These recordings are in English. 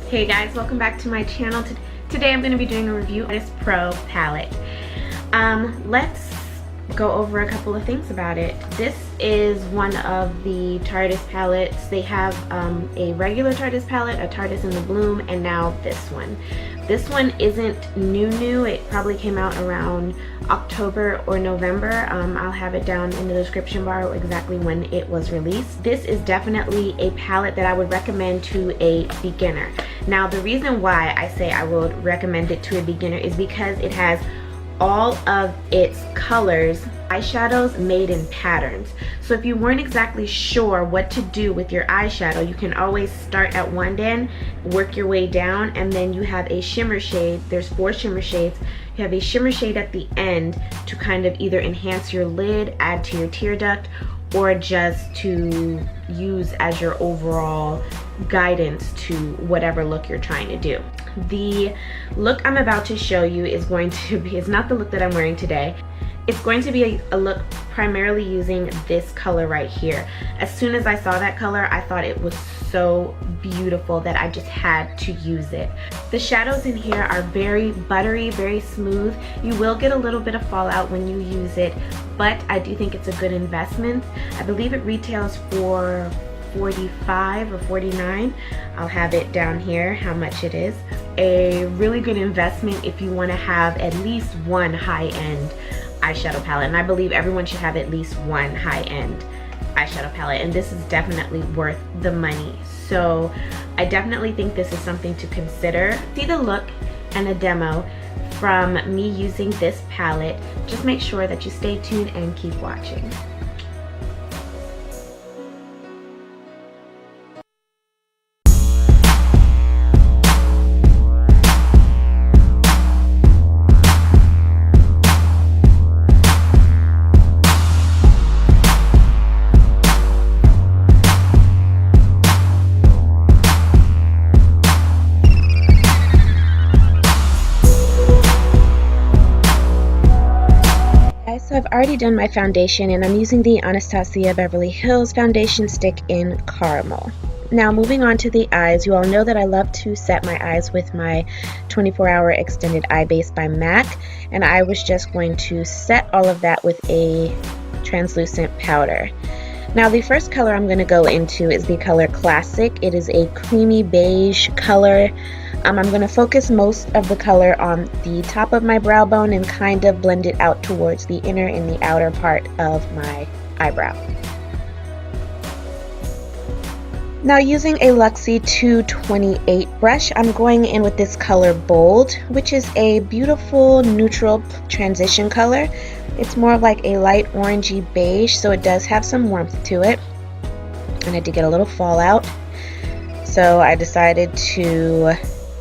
Hey guys, welcome back to my channel. Today I'm going to be doing a review of this Pro palette. Let's go over a couple of things about it. This is one of the Tarteist palettes. They have a regular Tarteist palette, a Tarteist in the Bloom, and now this one. This one isn't new. It probably came out around October or November. I'll have it down in the description bar exactly when it was released. This is definitely a palette that I would recommend to a beginner. Now, the reason why I say I would recommend it to a beginner is because it has all of its colors, eyeshadows made in patterns. So if you weren't exactly sure what to do with your eyeshadow, you can always start at one end, work your way down, and then you have a shimmer shade. There's 4 shimmer shades. You have a shimmer shade at the end to kind of either enhance your lid, add to your tear duct, or just to use as your overall guidance to whatever look you're trying to do. The look I'm about to show you is going to be, it's not the look that I'm wearing today. It's going to be a look primarily using this color right here. As soon as I saw that color, I thought it was so beautiful that I just had to use it. The shadows in here are very buttery, very smooth. You will get a little bit of fallout when you use it, but I do think it's a good investment. I believe it retails for $45 or $49. I'll have it down here how much it is. A really good investment if you want to have at least one high-end eyeshadow palette, and I believe everyone should have at least one high-end eyeshadow palette, and this is definitely worth the money. So I definitely think this is something to consider. See the look and a demo from me using this palette. Just make sure that you stay tuned and keep watching. So I've already done my foundation, and I'm using the Anastasia Beverly Hills foundation stick in caramel. Now moving on to the eyes, you all know that I love to set my eyes with my 24-hour extended eye base by MAC, and I was just going to set all of that with a translucent powder. Now the first color I'm going to go into is the color Classic. It is a creamy beige color. I'm going to focus most of the color on the top of my brow bone and kind of blend it out towards the inner and the outer part of my eyebrow. Now using a Luxie 228 brush, I'm going in with this color Bold, which is a beautiful neutral transition color. It's more of like a light orangey beige, so it does have some warmth to it. And I did get a little fallout, so I decided to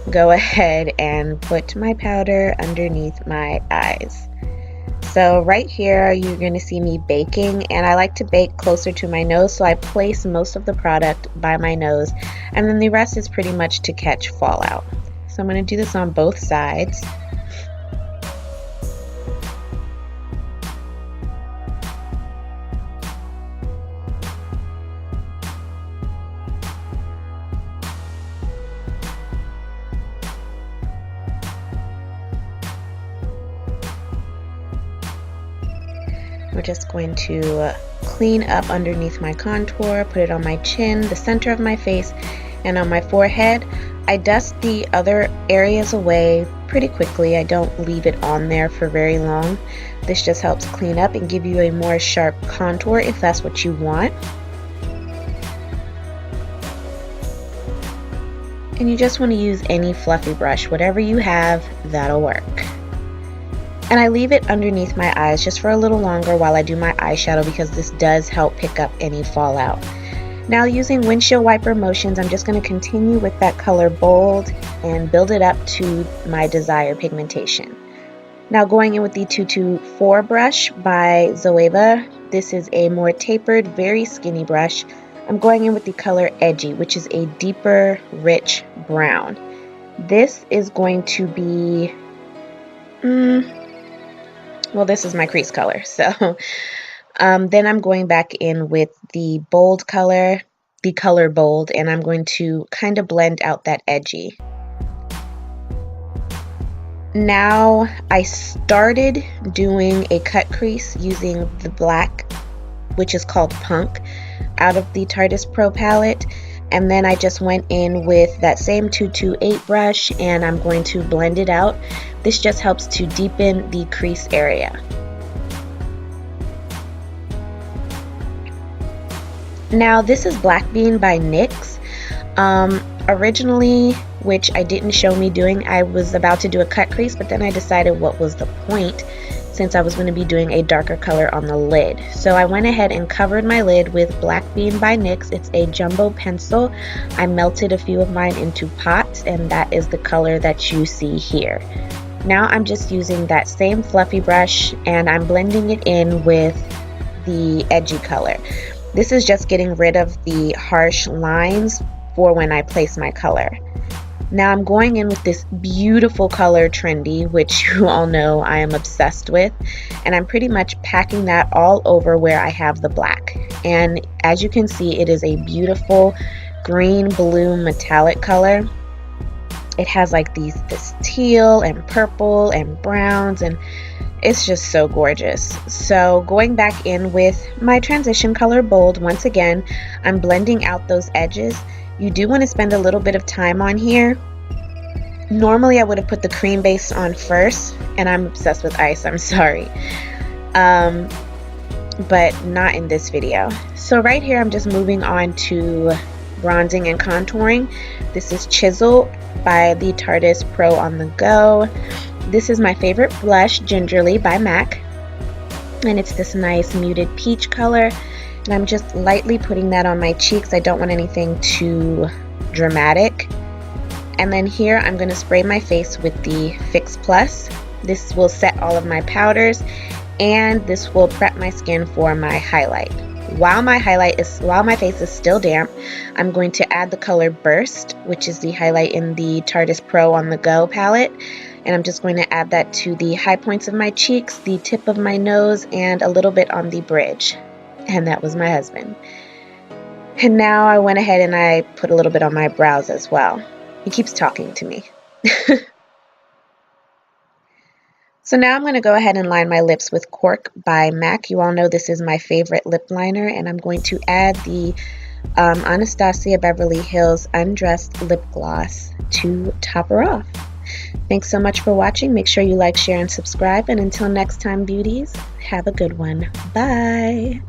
go ahead and put my powder underneath my eyes. So right here you're going to see me baking, and I like to bake closer to my nose, so I place most of the product by my nose, and then the rest is pretty much to catch fallout. So I'm going to do this on both sides. We're just going to clean up underneath my contour, put it on my chin, the center of my face, and on my forehead. I dust the other areas away pretty quickly. I don't leave it on there for very long. This just helps clean up and give you a more sharp contour if that's what you want. And you just want to use any fluffy brush. Whatever you have, that'll work. And I leave it underneath my eyes just for a little longer while I do my eyeshadow, because this does help pick up any fallout. Now using windshield wiper motions, I'm just going to continue with that color Bold and build it up to my desired pigmentation. Now going in with the 224 brush by Zoeva. This is a more tapered, very skinny brush. I'm going in with the color Edgy, which is a deeper, rich brown. This is going to be well, this is my crease color, so then I'm going back in with the Bold color, the color bold, and I'm going to kind of blend out that edgy. Now I started doing a cut crease using the black, which is called Punk, out of the Tarteist Pro palette, and then I just went in with that same 228 brush and I'm going to blend it out. This just helps to deepen the crease area. Now this is Black Bean by NYX. Originally, which I didn't show me doing, I was about to do a cut crease, but then I decided what was the point since I was going to be doing a darker color on the lid. So I went ahead and covered my lid with Black Bean by NYX. It's a jumbo pencil. I melted a few of mine into pots, and that is the color that you see here. Now I'm just using that same fluffy brush and I'm blending it in with the edgy color. This is just getting rid of the harsh lines for when I place my color. Now I'm going in with this beautiful color Trendy, which you all know I am obsessed with, and I'm pretty much packing that all over where I have the black. And as you can see, it is a beautiful green blue metallic color. It has like this teal and purple and browns, and it's just so gorgeous. So going back in with my transition color bold, once again, I'm blending out those edges. You do want to spend a little bit of time on here. Normally I would have put the cream base on first, and I'm obsessed with ice, I'm sorry. But not in this video. So right here I'm just moving on to bronzing and contouring. This is Chisel by the Tarteist Pro on the Go. This is my favorite blush, Gingerly by MAC. And it's this nice muted peach color. And I'm just lightly putting that on my cheeks. I don't want anything too dramatic. And then here I'm going to spray my face with the Fix Plus. This will set all of my powders, and this will prep my skin for my highlight. While my face is still damp, I'm going to add the color Burst, which is the highlight in the Tarteist Pro on the Go palette. And I'm just going to add that to the high points of my cheeks, the tip of my nose, and a little bit on the bridge. And that was my husband. And now I went ahead and I put a little bit on my brows as well. He keeps talking to me. So now I'm going to go ahead and line my lips with Cork by MAC. You all know this is my favorite lip liner, and I'm going to add the Anastasia Beverly Hills Undressed Lip Gloss to top her off. Thanks so much for watching. Make sure you like, share, and subscribe. And until next time, beauties, have a good one. Bye.